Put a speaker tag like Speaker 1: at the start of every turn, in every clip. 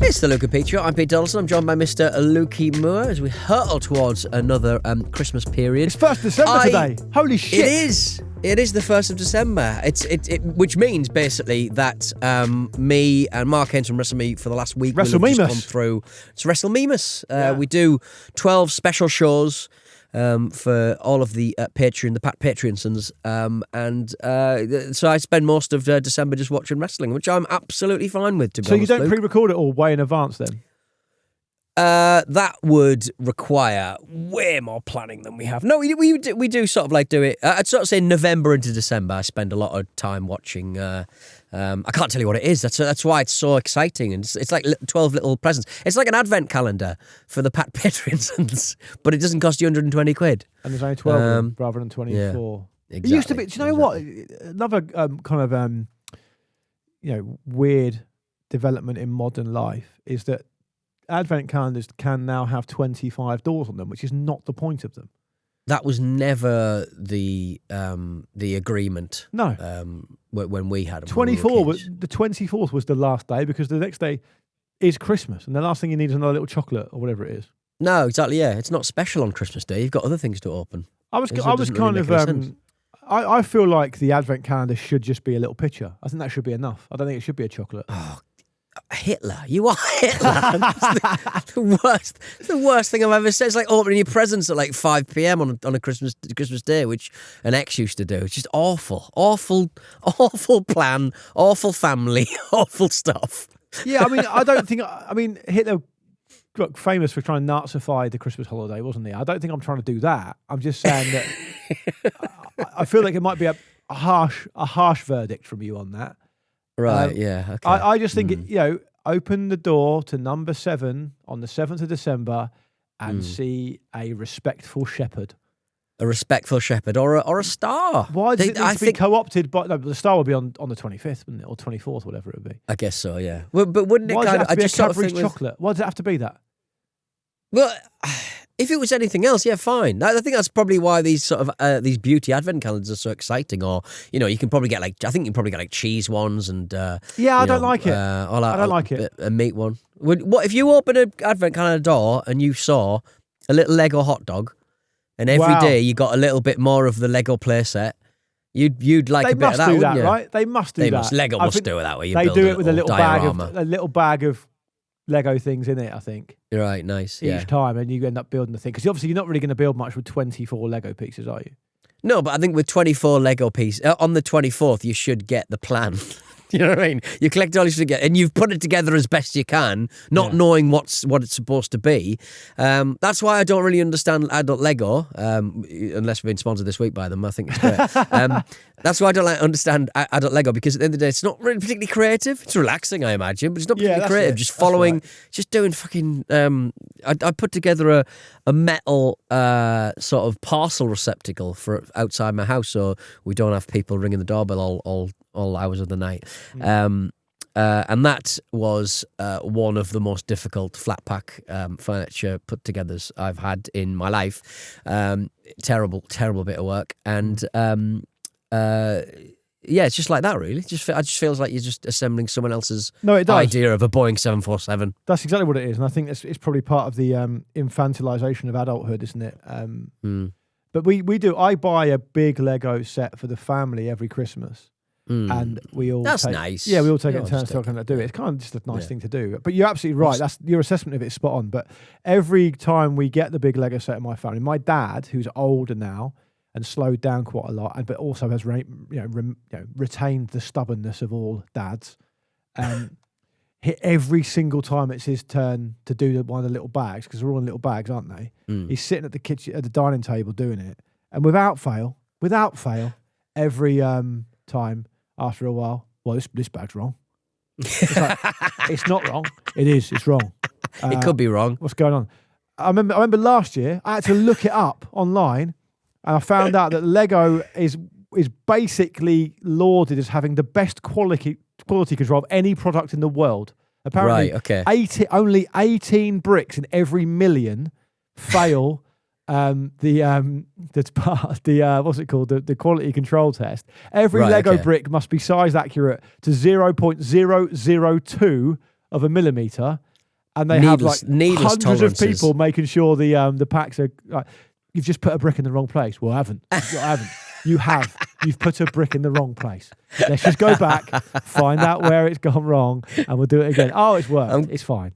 Speaker 1: It's the Luke and Pete Show. I'm Pete Donaldson. I'm joined by Mr. Lukey Moore as we hurtle towards another Christmas period.
Speaker 2: It's 1st December today. Holy shit.
Speaker 1: It is. It is the 1st of December. Which means basically that me and Mark Haynes from WrestleMe for the last week will have just gone through. It's WrestleMemus. We do 12 special shows for all of the Patreonsons. So I spend most of December just watching wrestling, which I'm absolutely fine with, to be honest.
Speaker 2: So you don't pre-record it all way in advance then?
Speaker 1: That would require way more planning than we have. No, we do sort of like do it. I'd sort of say November into December. I spend a lot of time watching. I can't tell you what it is. That's why it's so exciting, and it's like 12 little presents. It's like an advent calendar for the Patreons, but it doesn't cost you 120 quid.
Speaker 2: And there's only 12 of them rather than 24.
Speaker 1: Yeah, exactly.
Speaker 2: It used to be. Do you know what? Another kind of weird development in modern life is that advent calendars can now have 25 doors on them, which is not the point of them.
Speaker 1: That was never the agreement.
Speaker 2: No.
Speaker 1: When we had them.
Speaker 2: 24 the 24th was the last day because the next day is Christmas, and the last thing you need is another little chocolate or whatever it is.
Speaker 1: No, exactly. Yeah, it's not special on Christmas Day. You've got other things to open.
Speaker 2: I feel like the advent calendar should just be a little picture. I think that should be enough. I don't think it should be a chocolate.
Speaker 1: Oh, Hitler. You are Hitler. It's the worst thing I've ever said. It's like opening your presents at like 5 p.m. on a Christmas Day, which an ex used to do. It's just awful plan, awful family, awful stuff.
Speaker 2: Yeah, I mean, Hitler got famous for trying to Nazify the Christmas holiday, wasn't he? I don't think I'm trying to do that. I'm just saying that I feel like it might be a harsh verdict from you on that.
Speaker 1: Right, yeah. Okay.
Speaker 2: I just think, open the door to number 7 on the 7th of December and see a respectful shepherd.
Speaker 1: A respectful shepherd or a star.
Speaker 2: Why does it need to be co-opted? The star will be on the 25th, wouldn't it? Or 24th, whatever it would be.
Speaker 1: I guess so, yeah. Well, but wouldn't it
Speaker 2: Why
Speaker 1: kind
Speaker 2: does it have to be
Speaker 1: just
Speaker 2: a
Speaker 1: sort of
Speaker 2: Cadbury's chocolate? Why does it have to be that?
Speaker 1: Well, if it was anything else, yeah, fine. I think that's probably why these sort of these beauty advent calendars are so exciting. Or you can probably get like cheese ones and
Speaker 2: I don't like it. I don't like it.
Speaker 1: A meat one. What if you open an advent calendar door and you saw a little Lego hot dog, and every day you got a little bit more of the Lego playset? You'd like a bit of that, wouldn't you?
Speaker 2: Right? They must do that.
Speaker 1: Lego must do it that way.
Speaker 2: They do it with a little bag of Lego things in it, I think.
Speaker 1: Right, nice.
Speaker 2: Each time, and you end up building the thing. Because obviously you're not really going to build much with 24 Lego pieces, are you?
Speaker 1: No, but I think with 24 Lego pieces, on the 24th, you should get the plan. You know what I mean? You collect all you should get, and you've put it together as best you can, not knowing what it's supposed to be. That's why I don't really understand adult Lego, unless we've been sponsored this week by them. I think it's great. That's why I don't understand adult Lego, because at the end of the day, it's not really particularly creative. It's relaxing, I imagine, but it's not particularly creative. Just following, just doing fucking. I put together a metal sort of parcel receptacle for outside my house, so we don't have people ringing the doorbell all hours of the night. And that was one of the most difficult flat pack furniture put togethers I've had in my life. Terrible bit of work. And it's just like that, really. It just feels like you're just assembling someone else's idea of a Boeing 747.
Speaker 2: That's exactly what it is. And I think it's probably part of the infantilization of adulthood, isn't it? But we do. I buy a big Lego set for the family every Christmas. And we all
Speaker 1: nice.
Speaker 2: Yeah, we all take it in turns to do it. It's kind of just a nice thing to do. But you're absolutely right. That's your assessment of it is spot on. But every time we get the big Lego set in my family, my dad, who's older now and slowed down quite a lot, but also has retained the stubbornness of all dads, every single time it's his turn to do one of the little bags, because they're all in little bags, aren't they? He's sitting at the dining table doing it, and without fail, every time. After a while, well, this bag's wrong. It's not wrong. It is. It's wrong.
Speaker 1: It could be wrong.
Speaker 2: What's going on? I remember last year, I had to look it up online, and I found out that Lego is basically lauded as having the best quality control of any product in the world. Apparently, only 18 bricks in every million fail that's part of the what's it called, the quality control test. Every Lego brick must be size accurate to 0.002 of a millimeter, and they have like
Speaker 1: needless
Speaker 2: hundreds
Speaker 1: tolerances.
Speaker 2: of people making sure the packs are. Like, you've just put a brick in the wrong place. Well, I haven't. I haven't. You have. You've put a brick in the wrong place. Let's just go back, find out where it's gone wrong, and we'll do it again. Oh, it's worked. It's fine.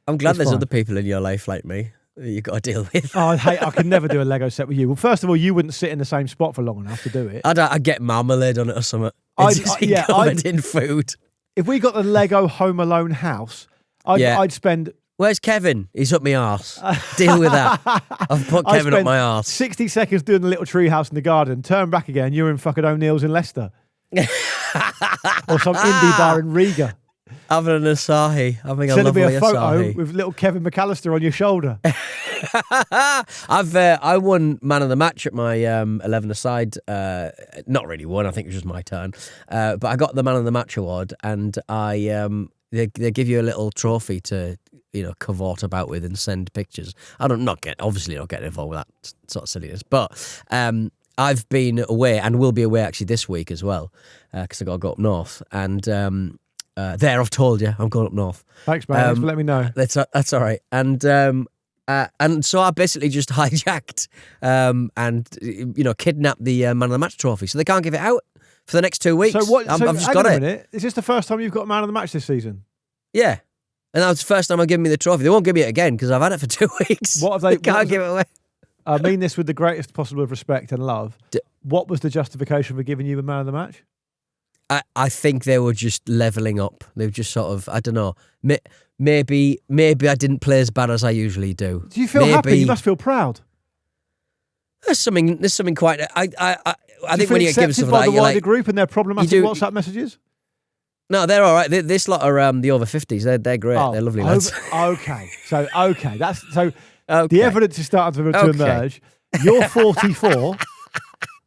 Speaker 1: I'm glad
Speaker 2: It's
Speaker 1: there's
Speaker 2: fine.
Speaker 1: other people in your life like me that you've got to deal with.
Speaker 2: Oh, I could never do a Lego set with you. Well, first of all, you wouldn't sit in the same spot for long enough to do it.
Speaker 1: I'd get marmalade on it or something. It's covered in food.
Speaker 2: If we got the Lego Home Alone house, I'd spend...
Speaker 1: Where's Kevin? He's up my arse. Deal with that. I've put Kevin up my arse.
Speaker 2: 60 seconds doing the little tree house in the garden, turn back again, you're in fucking O'Neill's in Leicester. Or some indie bar in Riga.
Speaker 1: Having an Asahi. Having a
Speaker 2: Send
Speaker 1: lovely
Speaker 2: me a photo
Speaker 1: Asahi.
Speaker 2: with little Kevin McAllister on your shoulder.
Speaker 1: I won man of the match at my 11-a-side. Not really won. I think it was just my turn. But I got the man of the match award, and they give you a little trophy to cavort about with and send pictures. Obviously not getting involved with that sort of silliness, but I've been away and will be away actually this week as well because I got to go up north and. I've told you, I'm going up north.
Speaker 2: Thanks, man. Thanks for letting me know.
Speaker 1: That's all right. And so I basically just hijacked and kidnapped the man of the match trophy, so they can't give it out for the next 2 weeks.
Speaker 2: So what?
Speaker 1: I've just
Speaker 2: hang
Speaker 1: got
Speaker 2: on a
Speaker 1: it.
Speaker 2: minute. Is this the first time you've got a man of the match this season?
Speaker 1: Yeah, and that was the first time they're giving me the trophy. They won't give me it again because I've had it for 2 weeks.
Speaker 2: What have they?
Speaker 1: Can't give it away.
Speaker 2: I mean this with the greatest possible of respect and love. What was the justification for giving you a man of the match?
Speaker 1: I think they were just levelling up. They were just sort of, I don't know, maybe I didn't play as bad as I usually do.
Speaker 2: Do you feel happy? You must feel proud.
Speaker 1: There's something quite. I think when you give stuff
Speaker 2: by
Speaker 1: like
Speaker 2: the
Speaker 1: that,
Speaker 2: wider group and their problematic WhatsApp messages.
Speaker 1: No, they're all right. This lot are the over 50s. They're great. They're lovely lads.
Speaker 2: Okay, so the evidence is starting to emerge. You're 44.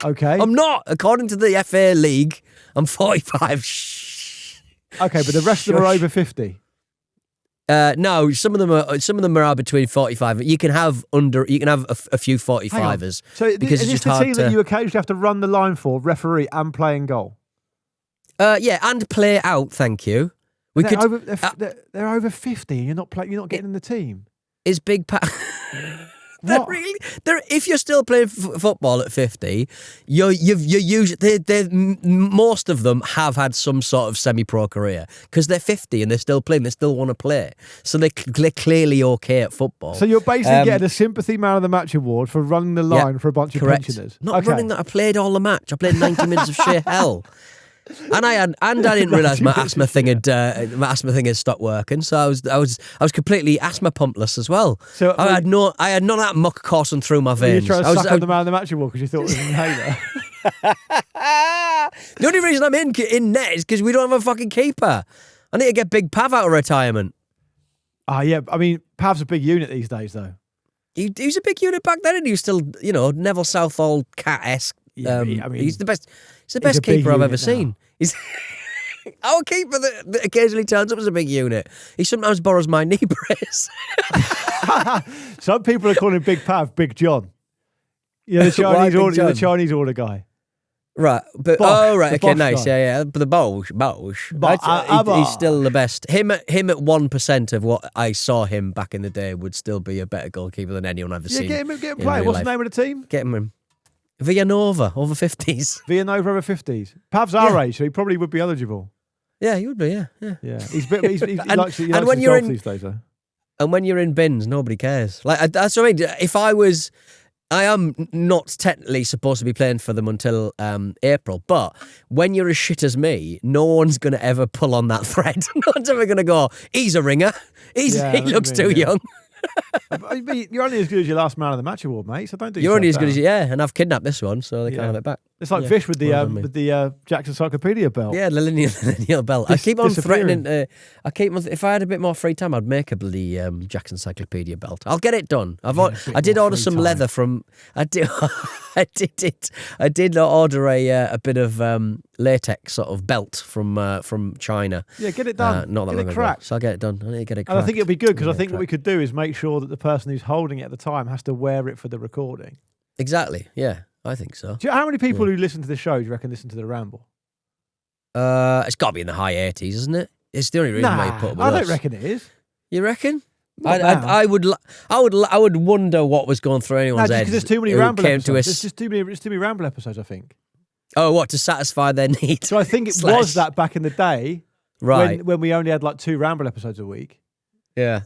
Speaker 2: Okay,
Speaker 1: I'm not. According to the FA League, I'm 45. Shh.
Speaker 2: Okay, but the rest of them are over 50.
Speaker 1: No, some of them are between 45. You can have a few 45ers.
Speaker 2: So
Speaker 1: because
Speaker 2: is
Speaker 1: it's
Speaker 2: this
Speaker 1: just
Speaker 2: the
Speaker 1: hard
Speaker 2: team that you occasionally have to run the line for, referee and play in goal?
Speaker 1: Yeah, and play out. Thank you.
Speaker 2: They're over 50. And you're not getting in the team.
Speaker 1: Is Big Pat? If you're still playing football at 50, most of them have had some sort of semi-pro career because they're 50 and they're still playing. They still want to play, so they're clearly okay at football.
Speaker 2: So you're basically getting a sympathy man of the match award for running the line for a bunch of pensioners.
Speaker 1: Not running that. I played all the match. I played 90 minutes of sheer hell. And I didn't realise my asthma thing had stopped working, so I was completely asthma pumpless as well. So I had none of that muck coursing through my veins.
Speaker 2: You trying to suck on the man of the match award because you thought it was an inhaler.
Speaker 1: The only reason I'm in net is because we don't have a fucking keeper. I need to get Big Pav out of retirement.
Speaker 2: Yeah. I mean, Pav's a big unit these days, though.
Speaker 1: He was a big unit back then, and he was still, Neville Southall cat-esque.
Speaker 2: Yeah, I mean,
Speaker 1: he's the best. He's the best keeper I've ever seen. He's our keeper that occasionally turns up as a big unit. He sometimes borrows my knee brace.
Speaker 2: Some people are calling Big Pav Big John. Yeah, the Chinese order guy.
Speaker 1: Right, but okay, nice, guy. Yeah. But the Bosch, he's still the best. Him at 1% of what I saw him back in the day would still be a better goalkeeper than anyone I've ever seen.
Speaker 2: Get him playing. What's the name of the team?
Speaker 1: Get him in. Villanova, over 50s.
Speaker 2: Villanova over 50s. Pav's our age, so he probably would be eligible.
Speaker 1: Yeah, he would be. Yeah.
Speaker 2: He likes these days, though.
Speaker 1: And when you're in bins, nobody cares. Like that's what I mean. I am not technically supposed to be playing for them until April, but when you're as shit as me, no one's going to ever pull on that thread. No one's ever going to go, he's a ringer. He looks too young.
Speaker 2: You're only as good as your last man of the match award, mate. So don't do.
Speaker 1: You're only as good as and I've kidnapped this one, so they can't have it back.
Speaker 2: It's like Vish with the Jackson Encyclopedia belt.
Speaker 1: Yeah, the lineal belt. I keep on threatening. If I had a bit more free time, I'd make a bloody Jackson Encyclopedia belt. I'll get it done. I did order some leather from. I did order a bit of latex sort of belt from China.
Speaker 2: Yeah, get it done.
Speaker 1: Not that long ago. So I'll get it done. I need to get it cracked.
Speaker 2: And I think it'll be good because I think what we could do is make sure that the person who's holding it at the time has to wear it for the recording.
Speaker 1: Exactly. Yeah, I think so.
Speaker 2: How many people who listen to the show do you reckon listen to the ramble?
Speaker 1: It's got to be in the high 80s, isn't it? It's the only reason why you put it with
Speaker 2: I don't reckon it is.
Speaker 1: You reckon? I would wonder what was going through anyone's head.
Speaker 2: Because there's too many
Speaker 1: who
Speaker 2: ramble
Speaker 1: came
Speaker 2: episodes.
Speaker 1: to us.
Speaker 2: There's just too many ramble episodes, I think.
Speaker 1: Oh, what, to satisfy their needs?
Speaker 2: So I think it was that back in the day,
Speaker 1: right?
Speaker 2: When we only had like 2 ramble episodes a week.
Speaker 1: Yeah.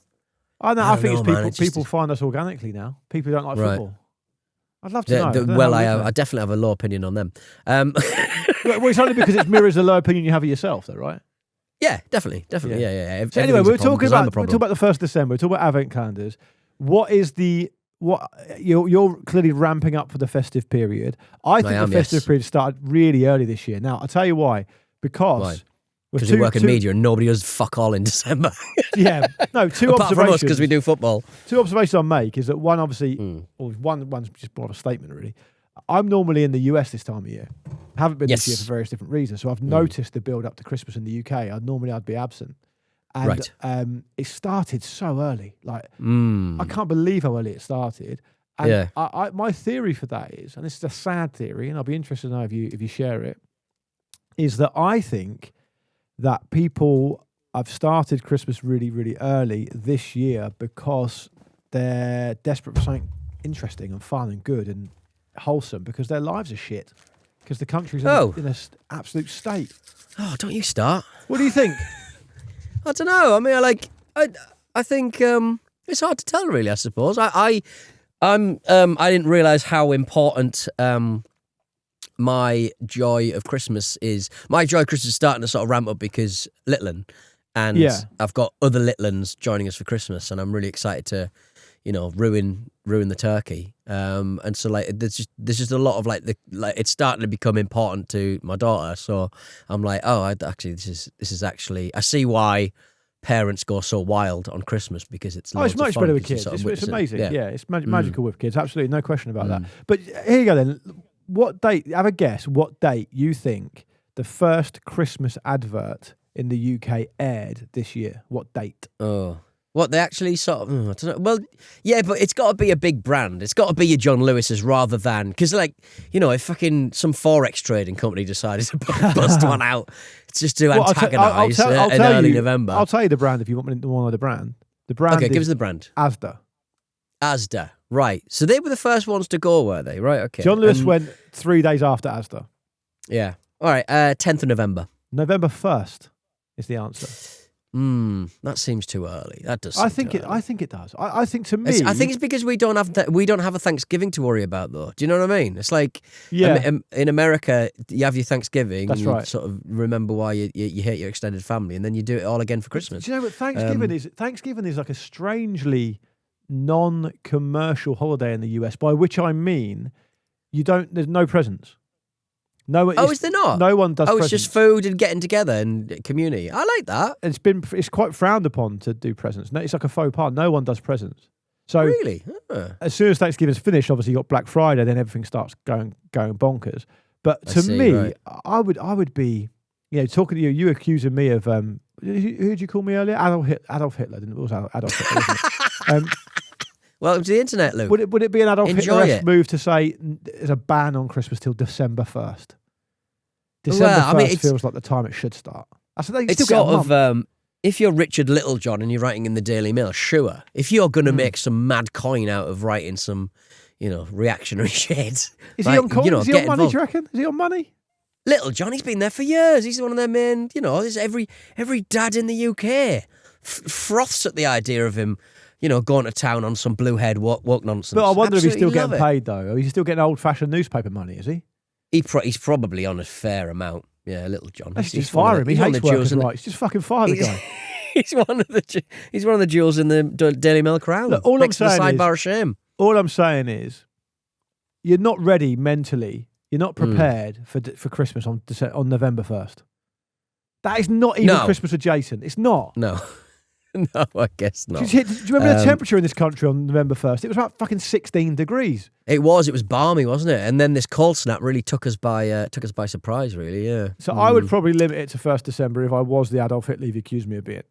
Speaker 2: I think it's people find us organically now. People who don't like football. I'd love to know.
Speaker 1: I definitely have a low opinion on them.
Speaker 2: Well, it's only because it mirrors the low opinion you have of yourself, though, right?
Speaker 1: Yeah, definitely. Yeah.
Speaker 2: So anyway, we're talking about the 1st December. We're talking about advent calendars. What you're clearly ramping up for the festive period. I think the festive period started really early this year. Now I'll tell you why. Because
Speaker 1: we work in media and nobody does fuck all in December.
Speaker 2: Yeah, no. Two
Speaker 1: Apart
Speaker 2: observations
Speaker 1: from us, because we do football.
Speaker 2: 2 observations I'll make is that one, obviously, or one's just more of a statement, really. I'm normally in the US this time of year. I haven't been this year for various different reasons. So I've noticed the build up to Christmas in the UK. I'd be absent. And it started so early. Like, I can't believe how early it started. And my theory for that is, and this is a sad theory, and I'll be interested to know if you share it, is that I think that people have started Christmas really, really early this year because they're desperate for something interesting and fun and good and wholesome, because their lives are shit. Because the country's in an absolute state.
Speaker 1: Oh, don't you start.
Speaker 2: What do you think?
Speaker 1: I don't know. I mean, I think it's hard to tell, really, I suppose. I didn't realise how important my joy of Christmas is. My joy of Christmas is starting to sort of ramp up because Littlin, and I've got other Littlins joining us for Christmas, and I'm really excited to, ruin the turkey. And so there's just a lot of it's starting to become important to my daughter. So I'm like, this is actually, I see why parents go so wild on Christmas, because it's
Speaker 2: much better with kids. It's amazing. Yeah, it's magical with kids. Absolutely, no question about that. But here you go then. What date? Have a guess. What date you think the first Christmas advert in the UK aired this year? What date?
Speaker 1: Oh, what they actually sort of? I don't know. Well, yeah, but it's got to be a big brand. It's got to be your John Lewis's rather than, because if fucking some forex trading company decided to bust one out, it's just to antagonise in early November.
Speaker 2: I'll tell you the brand if you want me to know the brand. The brand.
Speaker 1: Okay, give us the brand. Asda. Right. So they were the first ones to go, were they? Right. Okay.
Speaker 2: John Lewis went 3 days after Asda.
Speaker 1: Yeah. All right. 10th of November.
Speaker 2: November 1st is the answer.
Speaker 1: That seems too early. That does.
Speaker 2: I think it does. I think to me,
Speaker 1: I think it's because we don't have a Thanksgiving to worry about, though. Do you know what I mean? It's like in America, you have your Thanksgiving.
Speaker 2: That's right.
Speaker 1: Sort of remember why you hate your extended family, and then you do it all again for Christmas.
Speaker 2: Do you know what Thanksgiving is? Thanksgiving is like a strangely non-commercial holiday in the US, by which I mean there's no presents. No,
Speaker 1: is there not?
Speaker 2: No one does.
Speaker 1: Oh,
Speaker 2: presents.
Speaker 1: It's just food and getting together and community. I like that.
Speaker 2: It's quite frowned upon to do presents. No, it's like a faux pas. No one does presents. So
Speaker 1: really,
Speaker 2: as soon as Thanksgiving's finished, obviously you got Black Friday, then everything starts going bonkers. But to me, I would be, talking to you. You accusing me of who did you call me earlier? Adolf Hitler. Didn't it? It was Adolf Hitler. Wasn't it?
Speaker 1: Welcome to the internet, Luke.
Speaker 2: Would it be an Adolf Hitler move to say there's a ban on Christmas till December 1st? December 1st feels like the time it should start.
Speaker 1: It's sort of, if you're Richard Littlejohn and you're writing in the Daily Mail, sure. If you're going to make some mad coin out of writing some, reactionary shit.
Speaker 2: Is he on coin? Is he on money, do you reckon? Is he on money?
Speaker 1: Little He's been there for years. He's one of their main, there's every dad in the UK froths at the idea of him, going to town on some blue-haired woke nonsense.
Speaker 2: But I wonder if he's still getting paid, though. Or he's still getting old-fashioned newspaper money, is he?
Speaker 1: He's probably on a fair amount. Yeah, Little John.
Speaker 2: Let's just fire him. He hates workers' rights. Just fucking fire the guy.
Speaker 1: He's one of the jewels in the Daily Mail crown.
Speaker 2: Look, all I'm saying
Speaker 1: the sidebar of shame.
Speaker 2: All I'm saying is, you're not ready mentally. You're not prepared for Christmas on November 1st. That is not even Christmas adjacent. It's not.
Speaker 1: No. No, I guess not.
Speaker 2: Do you remember the temperature in this country on November 1st? It was about fucking 16 degrees.
Speaker 1: It was balmy, wasn't it? And then this cold snap really took us by surprise, really, yeah.
Speaker 2: So I would probably limit it to 1st December if I was the Adolf Hitler you've accused me of being.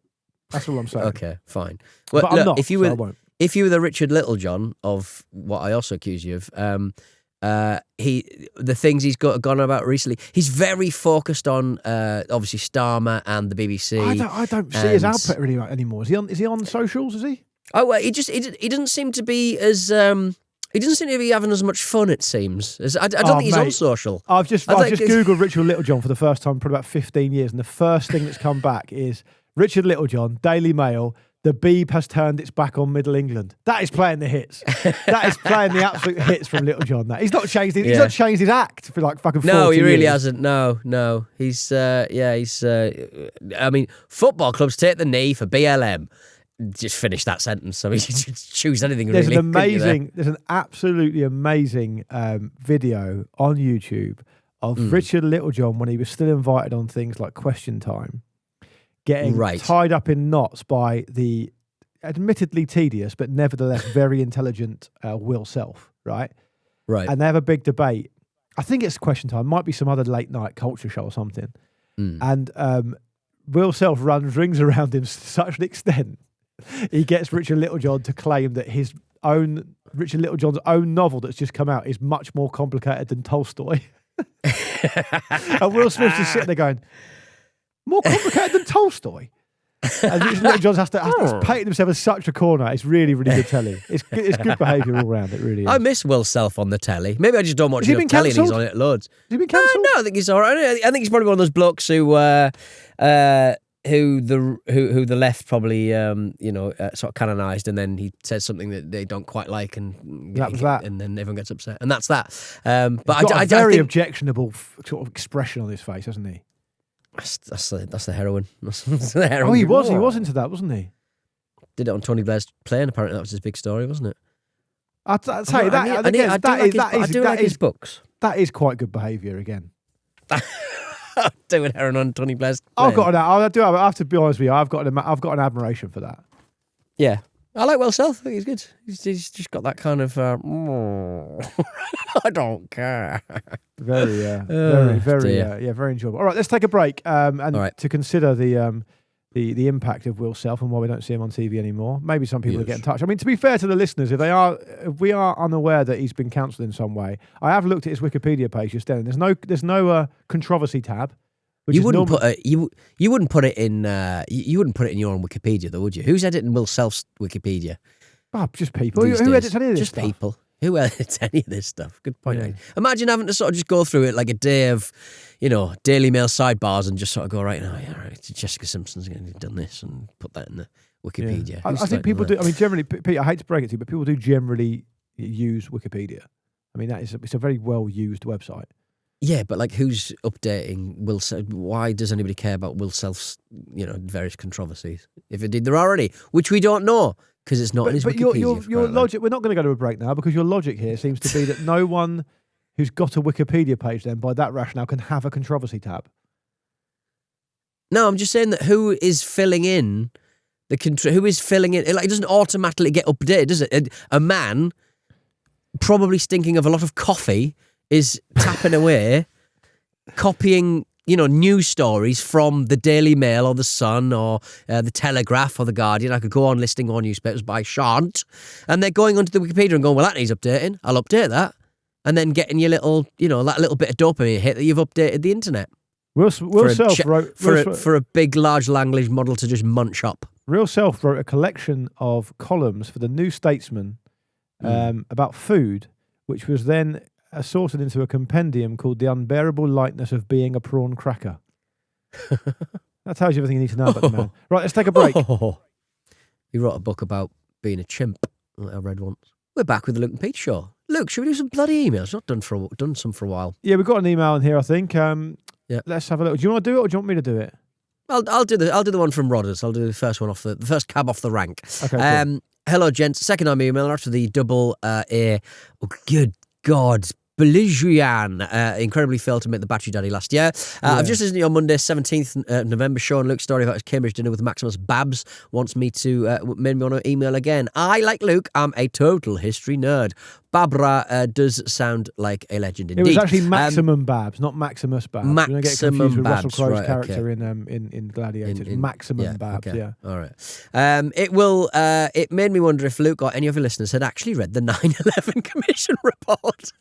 Speaker 2: That's all I'm saying.
Speaker 1: Okay, fine. Well,
Speaker 2: but I'm not,
Speaker 1: if you were the Richard Littlejohn of what I also accuse you of, the things he's gone about recently, he's very focused on obviously Starmer and the BBC.
Speaker 2: I don't see his output really anymore. Is he on socials? Is he?
Speaker 1: Oh, well, he doesn't seem to be as he doesn't seem to be having as much fun. It seems. I don't think he's on social.
Speaker 2: I've just googled Richard Littlejohn for the first time in probably about 15 years, and the first thing that's come back is Richard Littlejohn, Daily Mail. The Beeb has turned its back on Middle England. That is playing the hits. That is playing the absolute hits from Littlejohn. That he's not changed. He's not changed his act for like fucking 40
Speaker 1: No, he really
Speaker 2: years.
Speaker 1: hasn't. No. He's he's. I mean, football clubs take the knee for BLM. Just finish that sentence. I mean, you just choose anything.
Speaker 2: There's
Speaker 1: really,
Speaker 2: there's an absolutely amazing video on YouTube of Richard Littlejohn when he was still invited on things like Question Time, getting tied up in knots by the admittedly tedious but nevertheless very intelligent Will Self, right?
Speaker 1: Right.
Speaker 2: And they have a big debate. I think it's Question Time. Might be some other late night culture show or something. And Will Self runs rings around him to such an extent he gets Richard Littlejohn to claim that Richard Littlejohn's own novel that's just come out is much more complicated than Tolstoy. And Will Smith's just sitting there going, more complicated than Tolstoy? And Richard Littlejohn has to paint himself as such a corner. It's really, really good telly. It's good behaviour all round. It really is.
Speaker 1: I miss Will Self on the telly. Maybe I just don't watch enough telly and he's on it loads.
Speaker 2: Has he been cancelled?
Speaker 1: No, I think he's all right. I think he's probably one of those blokes who the left probably sort of canonised, and then he says something that they don't quite like, and
Speaker 2: that was that,
Speaker 1: and then everyone gets upset, and that's that. But
Speaker 2: he's got
Speaker 1: I
Speaker 2: a very
Speaker 1: think,
Speaker 2: objectionable sort of expression on his face, hasn't he?
Speaker 1: That's the heroin. That's the heroin.
Speaker 2: Oh, he was into that, wasn't he?
Speaker 1: Did it on Tony Blair's plane. Apparently, that was his big story, wasn't it?
Speaker 2: I'd say that.
Speaker 1: I do like his books.
Speaker 2: That is quite good behaviour again.
Speaker 1: Doing heroin on Tony Blair's plane.
Speaker 2: I have to be honest with you. I've got an admiration for that.
Speaker 1: Yeah, I like Will Self. I think he's good. He's just got that kind of. I don't care.
Speaker 2: Very enjoyable. All right, let's take a break to consider the impact of Will Self and why we don't see him on TV anymore. Maybe some people will get in touch. I mean, to be fair to the listeners, if we are unaware that he's been cancelled in some way, I have looked at his Wikipedia page just then. There's no controversy tab.
Speaker 1: You wouldn't put it in your own Wikipedia, though, would you? Who's editing Will Self's Wikipedia?
Speaker 2: Oh, just people. Who edits any of this
Speaker 1: just
Speaker 2: stuff?
Speaker 1: People. Who edits any of this stuff? Good point. Yeah. Imagine having to sort of just go through it like a day of, Daily Mail sidebars and just sort of go, right, Jessica Simpson's going to have done this and put that in the Wikipedia.
Speaker 2: Yeah. I think people do. I mean, generally, Pete, I hate to break it to you, but people do generally use Wikipedia. I mean, it's a very well used website.
Speaker 1: Yeah, but like, who's updating Will Self? Why does anybody care about Will Self's, various controversies? If indeed there are already, which we don't know because it's not in his Wikipedia.
Speaker 2: Your logic. We're not going to go to a break now because your logic here seems to be that no one who's got a Wikipedia page then, by that rationale, can have a controversy tab.
Speaker 1: No, I'm just saying that who is filling in who is filling in? Like, it doesn't automatically get updated, does it? A man probably stinking of a lot of coffee is tapping away, copying, news stories from the Daily Mail or the Sun or the Telegraph or the Guardian. I could go on listing all newspapers, but I shan't. And they're going onto the Wikipedia and going, well, that needs updating. I'll update that. And then getting your little, that little bit of dopamine hit that you've updated the internet.
Speaker 2: Will Self wrote
Speaker 1: for a big, large language model to just munch up.
Speaker 2: Will Self wrote a collection of columns for the New Statesman about food, which was then sorted into a compendium called The Unbearable Lightness of Being a Prawn Cracker. That tells you everything you need to know about the man. Right, let's take a break.
Speaker 1: He wrote a book about being a chimp that I read once. We're back with the Luke and Pete Show. Luke, should we do some bloody emails? Not done some for a while.
Speaker 2: Yeah, we've got an email in here, I think. Let's have a look. Do you want to do it or do you want me to do it?
Speaker 1: I'll do the one from Rodders. I'll do the first one the first cab off the rank.
Speaker 2: Okay. Cool.
Speaker 1: Hello, gents. Second time email after the double A. Oh, good God. Belligerent, incredibly failed to make the Battery Daddy last year. I've just listened to your Monday 17th November show, and Luke's story about his Cambridge dinner with Maximus Babs made me want to email again. I, like Luke, am a total history nerd. Barbara does sound like a legend indeed.
Speaker 2: It was actually Maximum Babs, not Maximus Babs. You're going to get confused with
Speaker 1: Babs,
Speaker 2: Russell Crowe's character in Gladiator. Maximum Babs,
Speaker 1: okay.
Speaker 2: yeah.
Speaker 1: All right. It made me wonder if Luke or any of your listeners had actually read the 9/11 Commission report.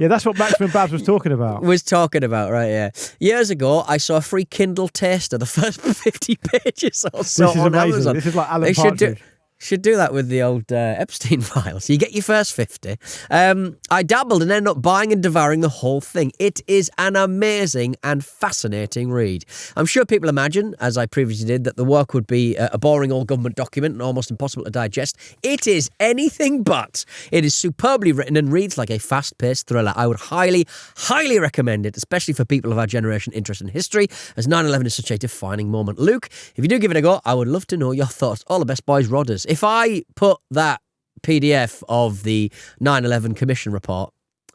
Speaker 2: Yeah, that's what Maximum Babs was talking about.
Speaker 1: Right, yeah. Years ago, I saw a free Kindle taster, the first 50 pages or so.
Speaker 2: This is
Speaker 1: on
Speaker 2: amazing.
Speaker 1: Amazon.
Speaker 2: This is like Alan Partridge.
Speaker 1: Should do that with the old Epstein files. You get your first 50. I dabbled and ended up buying and devouring the whole thing. It is an amazing and fascinating read. I'm sure people imagine, as I previously did, that the work would be a boring old government document and almost impossible to digest. It is anything but. It is superbly written and reads like a fast-paced thriller. I would highly, highly recommend it, especially for people of our generation interested in history, as 9/11 is such a defining moment. Luke, if you do give it a go, I would love to know your thoughts. All the best, boys, Rodders. If I put that PDF of the 9/11 Commission report,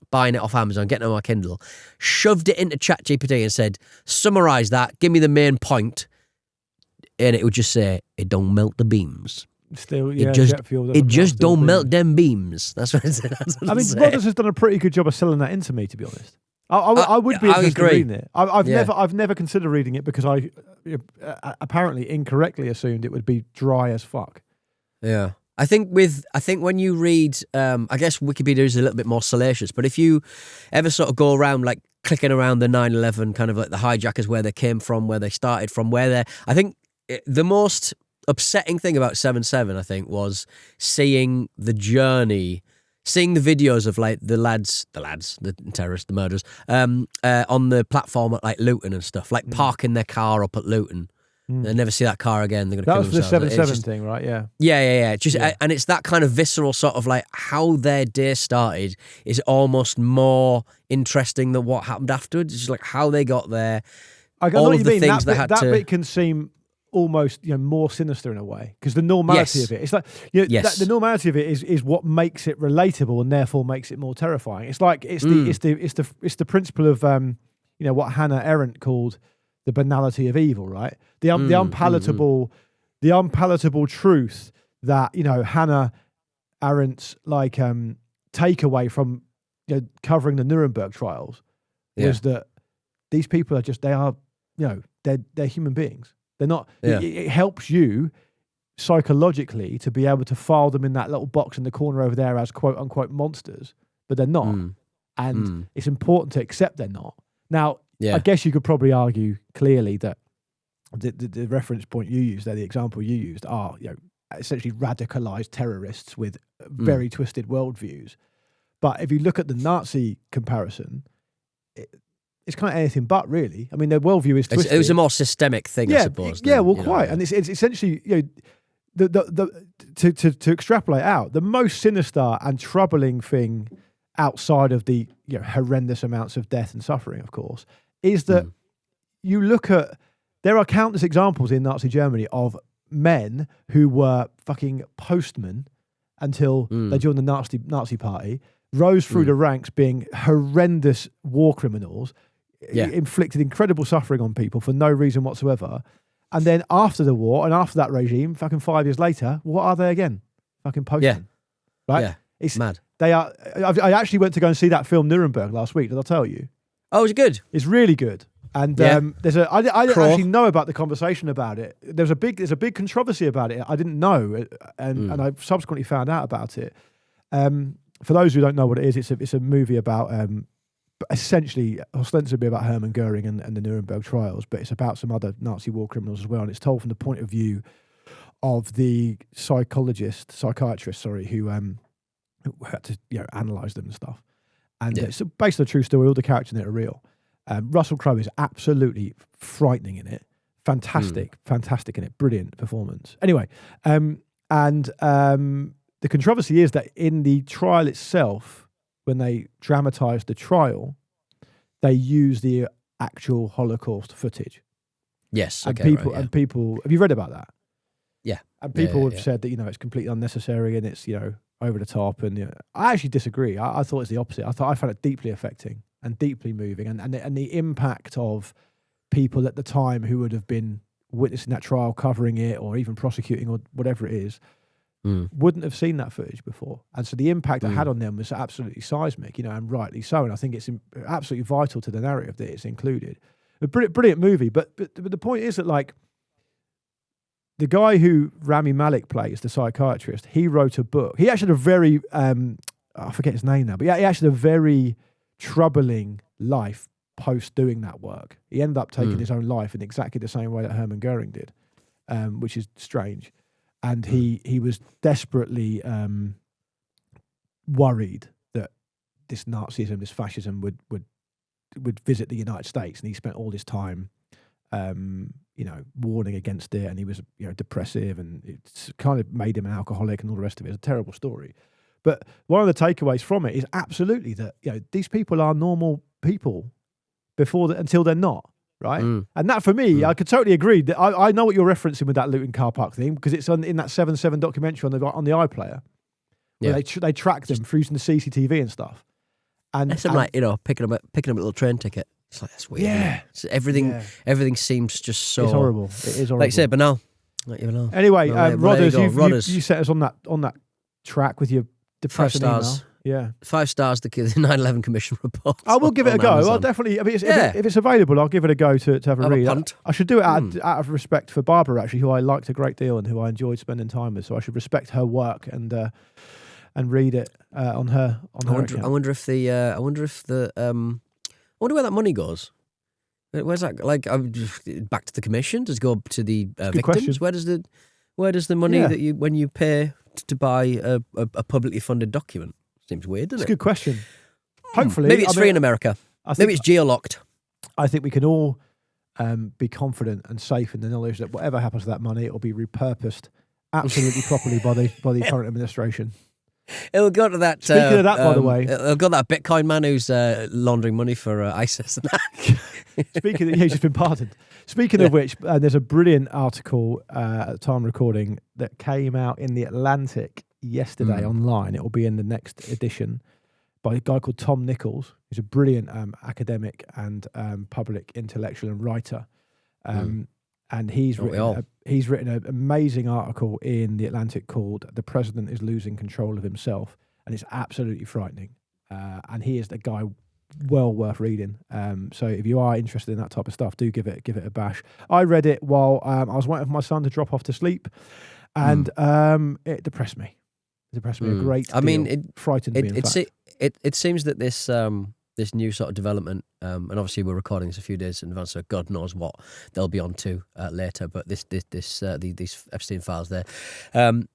Speaker 1: buying it off Amazon, getting it on my Kindle, shoved it into ChatGPT and said, summarise that, give me the main point, and it would just say, it don't melt the beams.
Speaker 2: Still, yeah,
Speaker 1: it just don't melt them beams. That's what it said.
Speaker 2: I mean, Rodders has done a pretty good job of selling that into me, to be honest. I would be interested in reading it. I've never considered reading it because I apparently incorrectly assumed it would be dry as fuck.
Speaker 1: Yeah. I think when you read, I guess Wikipedia is a little bit more salacious, but if you ever sort of go around like clicking around the 9/11, kind of like the hijackers, where they came from, where they started from, I think the most upsetting thing about 7/7, I think, was seeing the journey, seeing the videos of like the terrorists, the murderers, on the platform at like Luton and stuff, like parking their car up at Luton. They'll never see that car again. They're going to kill themselves.
Speaker 2: That was the 7/7 thing, right? Yeah.
Speaker 1: Yeah. And it's that kind of visceral sort of like how their day started is almost more interesting than what happened afterwards. It's just like how they got there.
Speaker 2: I know what you mean. That bit can seem almost more sinister in a way because the normality of it. It's like the normality of it is what makes it relatable and therefore makes it more terrifying. It's like it's the principle of what Hannah Arendt called the banality of evil, right? The unpalatable truth that Hannah Arendt's like takeaway from covering the Nuremberg trials was that these people are they're human beings. They're not. It helps you psychologically to be able to file them in that little box in the corner over there as quote unquote monsters, but they're not, and it's important to accept they're not. Now, I guess you could probably argue clearly that the reference point you used there, the example you used, are essentially radicalized terrorists with very twisted worldviews. But if you look at the Nazi comparison, it's kind of anything but, really. I mean, their worldview is twisted.
Speaker 1: It was a more systemic thing, I suppose.
Speaker 2: Quite. And it's essentially, to extrapolate out, the most sinister and troubling thing outside of the horrendous amounts of death and suffering, of course, is that you look at, there are countless examples in Nazi Germany of men who were fucking postmen until they joined the Nazi party, rose through the ranks being horrendous war criminals, inflicted incredible suffering on people for no reason whatsoever. And then after the war and after that regime, fucking 5 years later, what are they again? Fucking postmen. Right?
Speaker 1: Yeah. It's mad.
Speaker 2: They are. I actually went to go and see that film Nuremberg last week. Did I tell you?
Speaker 1: Oh, was it good?
Speaker 2: It's really good. And I didn't actually know about the conversation about it. There's a big controversy about it. I didn't know, and I subsequently found out about it. For those who don't know what it is, it's a movie about essentially, ostensibly about Hermann Goering and the Nuremberg trials, but it's about some other Nazi war criminals as well. And it's told from the point of view of the psychiatrist, who had to analyze them and stuff. And it's based on a true story. All the characters in it are real. Russell Crowe is absolutely frightening in it. Fantastic in it. Brilliant performance. Anyway, the controversy is that in the trial itself, when they dramatized the trial, they use the actual Holocaust footage.
Speaker 1: Yes.
Speaker 2: And people, have you read about that?
Speaker 1: Yeah.
Speaker 2: And people have said that, it's completely unnecessary and it's, over the top. And I actually disagree. I thought it's the opposite. I found it deeply affecting and deeply moving. And the impact of people at the time who would have been witnessing that trial, covering it, or even prosecuting or whatever it is, wouldn't have seen that footage before. And so the impact it had on them was absolutely seismic, and rightly so. And I think it's absolutely vital to the narrative that it's included. A brilliant movie. But the point is that, like, the guy who Rami Malek plays, the psychiatrist, he wrote a book. He actually had a very, I forget his name now, but he actually had a very troubling life post doing that work. He ended up taking his own life in exactly the same way that Hermann Goering did, which is strange. and he was desperately worried that this Nazism, this fascism would visit the United States, and he spent all this time, warning against it, and he was, depressive, and it's kind of made him an alcoholic and all the rest of it. It's a terrible story. But one of the takeaways from it is absolutely that, these people are normal people until they're not, right? And that, for me, I could totally agree. That I know what you're referencing with that Luton car park thing, because it's in that 7/7 documentary on the iPlayer, where they track them through using the CCTV and stuff. And
Speaker 1: it's like, picking up a little train ticket. It's like, that's weird.
Speaker 2: Yeah.
Speaker 1: Everything seems just so...
Speaker 2: It's horrible. It is horrible.
Speaker 1: Like you said, banal. Like you know.
Speaker 2: Anyway,
Speaker 1: Rodders,
Speaker 2: you set us on that track with your depressing
Speaker 1: 5 stars.
Speaker 2: email. Yeah.
Speaker 1: 5 stars, the 9/11 Commission report.
Speaker 2: I will give it a go.
Speaker 1: Amazon.
Speaker 2: I'll definitely, if it's available, I'll give it a go to have a read. I should do it out of respect for Barbara, actually, who I liked a great deal and who I enjoyed spending time with. So I should respect her work and read it on her. I
Speaker 1: wonder where that money goes. Where's that? Like, back to the commission? Does it go to the victims?
Speaker 2: Question.
Speaker 1: Where does the money that when you pay to buy a publicly funded document? Seems weird, doesn't it?
Speaker 2: It's a good question. Hopefully,
Speaker 1: maybe it's free in America. Maybe it's geo-locked. I
Speaker 2: think we can all be confident and safe in the knowledge that whatever happens to that money, it will be repurposed absolutely properly by the current administration.
Speaker 1: It'll go to that.
Speaker 2: Speaking of that, by the way,
Speaker 1: it'll go to that Bitcoin man who's laundering money for ISIS.
Speaker 2: Speaking of, he's just been pardoned. Speaking of which, there's a brilliant article at the time of recording that came out in the Atlantic yesterday online. It will be in the next edition by a guy called Tom Nichols, who's a brilliant academic and public intellectual and writer. And he's written an amazing article in the Atlantic called "The President is Losing Control of Himself," and it's absolutely frightening. And he is the guy well worth reading. So if you are interested in that type of stuff, do give it a bash. I read it while I was waiting for my son to drop off to sleep, and it depressed me. It depressed me a great deal.
Speaker 1: I mean, it
Speaker 2: frightened me.
Speaker 1: It seems that this new sort of development, and obviously we're recording this a few days in advance, so God knows what they'll be on to later. But these Epstein files there,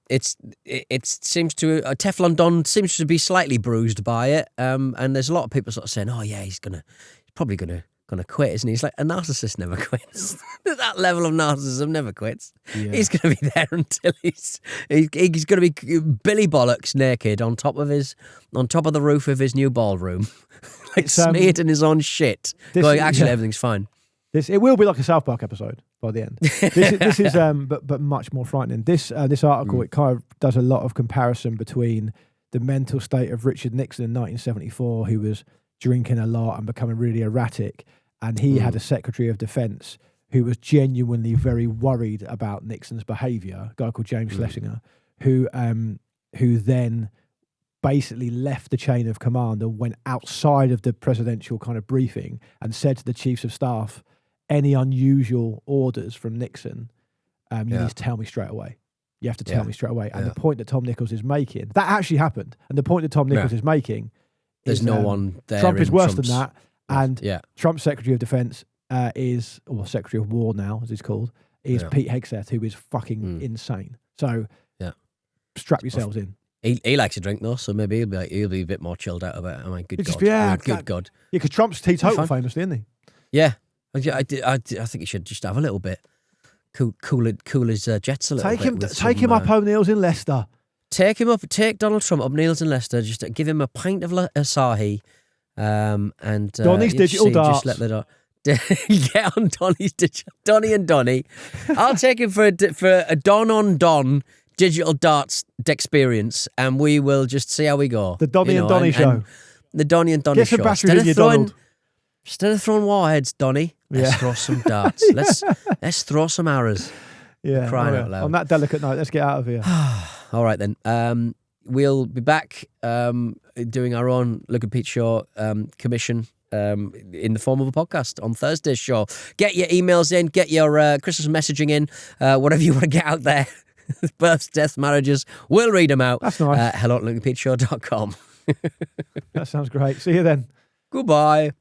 Speaker 1: it seems to Teflon Don seems to be slightly bruised by it, and there's a lot of people sort of saying, oh yeah, he's probably gonna quit, isn't he? He's like, a narcissist never quits. That level of narcissism never quits. Yeah. He's going to be there until he's going to be Billy Bollocks naked on top of the roof of his new ballroom, like smeared in his own shit. Everything's fine.
Speaker 2: It will be like a South Park episode by the end. This is but much more frightening. This article it kind of does a lot of comparison between the mental state of Richard Nixon in 1974, who was drinking a lot and becoming really erratic. And he had a Secretary of Defense who was genuinely very worried about Nixon's behaviour, a guy called James Schlesinger, who then basically left the chain of command and went outside of the presidential kind of briefing and said to the chiefs of staff, any unusual orders from Nixon, you need to tell me straight away. You have to tell me straight away. And the point that Tom Nichols is making, that actually happened. And the point that Tom Nichols is making
Speaker 1: there's no one there.
Speaker 2: Trump is worse than that. And
Speaker 1: yeah.
Speaker 2: Trump's Secretary of Defense or Secretary of War now, as he's called, is Pete Hegseth, who is fucking insane. So strap yourselves in.
Speaker 1: He likes to drink though, so maybe he'll be a bit more chilled out about it. I mean, good God. Good God.
Speaker 2: Yeah, because Trump's teetotal famously, isn't he?
Speaker 1: Yeah. I think he should just have a little bit. Cool his jets a little bit.
Speaker 2: Take him up O'Neill's in Leicester.
Speaker 1: Take Donald Trump up O'Neill's in Leicester, just give him a pint of Asahi. And
Speaker 2: Donny's digital darts.
Speaker 1: Just let the get on Donny and Donny. I'll take him for a Don on Don digital darts experience, and we will just see how we go.
Speaker 2: The Donny and Donny show.
Speaker 1: And the Donny and Donny show.
Speaker 2: Get some batteries in your Donald.
Speaker 1: Instead of throwing warheads, Donny, let's throw some darts. Let's throw some arrows.
Speaker 2: Yeah,
Speaker 1: crying out loud.
Speaker 2: On that delicate note, let's get out of here.
Speaker 1: All right then. We'll be back doing our own Luke and Pete show commission in the form of a podcast on Thursday's show. Get your emails in, get your Christmas messaging in, whatever you want to get out there. Births, deaths, marriages, we'll read them out.
Speaker 2: That's nice.
Speaker 1: Hello@lukeandpeteshow.com.
Speaker 2: That sounds great. See you then.
Speaker 1: Goodbye.